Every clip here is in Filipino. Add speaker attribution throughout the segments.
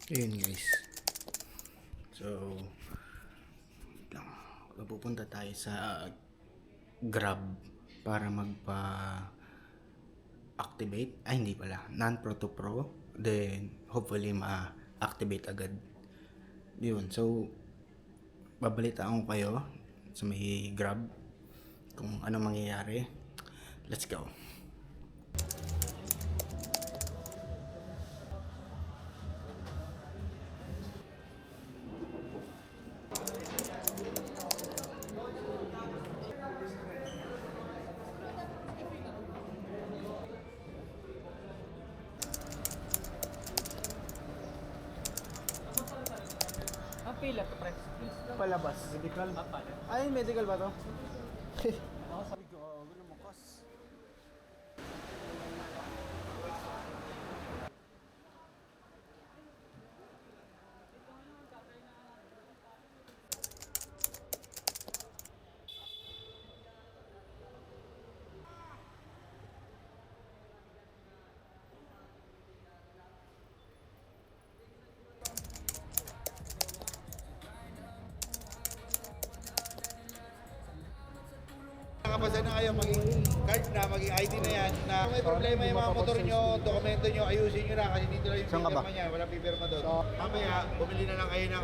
Speaker 1: Ayun guys. So, wait lang. Pupunta tayo sa Grab para magpa-activate. Ay, hindi pala. Non-pro to pro. Then, hopefully ma-activate agad. Yun. So, babalitaan ko kayo sa may Grab kung ano mangyayari. Let's go.
Speaker 2: Ang pila to, pre.
Speaker 1: Palabas.
Speaker 2: Medical? Pala.
Speaker 1: Ay, medical ba to?
Speaker 2: Oo, sabi ko, wala mo kas.
Speaker 3: Nakapasa na kayo, maging card na, maging ID na yan. Na kung may problema yung mga motor nyo, dokumento nyo, ayusin nyo na kasi dito lang yung pipirma niya, walang pipirma doon. Mamaya, bumili na lang kayo ng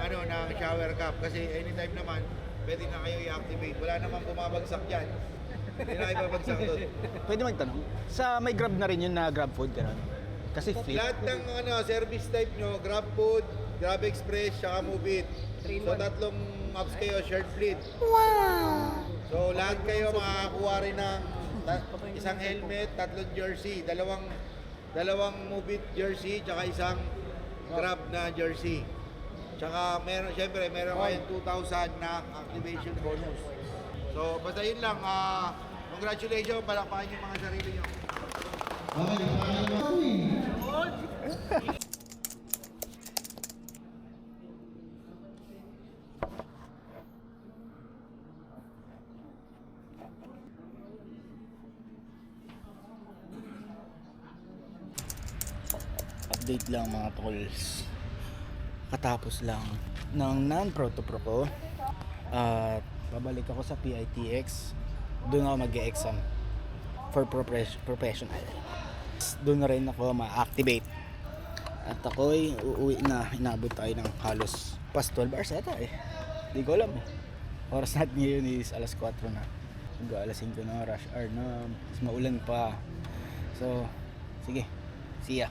Speaker 3: shower cap kasi anytime naman, pwede na kayo i-activate. Wala namang bumabagsak dyan. Hindi na kayo babagsak doon.
Speaker 1: Pwede magtanong. Sa may Grab na rin yun na Grab food, gano'n? Kasi flip.
Speaker 3: Lahat ng service type nyo, Grab Food, Grab Express, saka Move It. So tatlong apps kayo, shared fleet. Wow! So lahat kayo makakakuha rin ng isang helmet, tatlong jersey, dalawang Move It jersey, tsaka isang Grab na jersey. Tsaka syempre meron kayong 2,000 na activation bonus. So basta yun lang, congratulations, palakpakan yung mga sarili nyo.
Speaker 1: Update lang mga tolls. Katapos lang ng non-pro to pro ko at babalik ako sa PITX. Doon ako mag-e-exam for professional. Doon na rin ako ma-activate at ako'y uuwi na. Inabot tayo ng halos past 12 hours ata eh. Di ko alam eh. Oras natin ngayon is alas 4 na. Alas 5 na, rush hour na, mas maulan pa. So sige, see ya.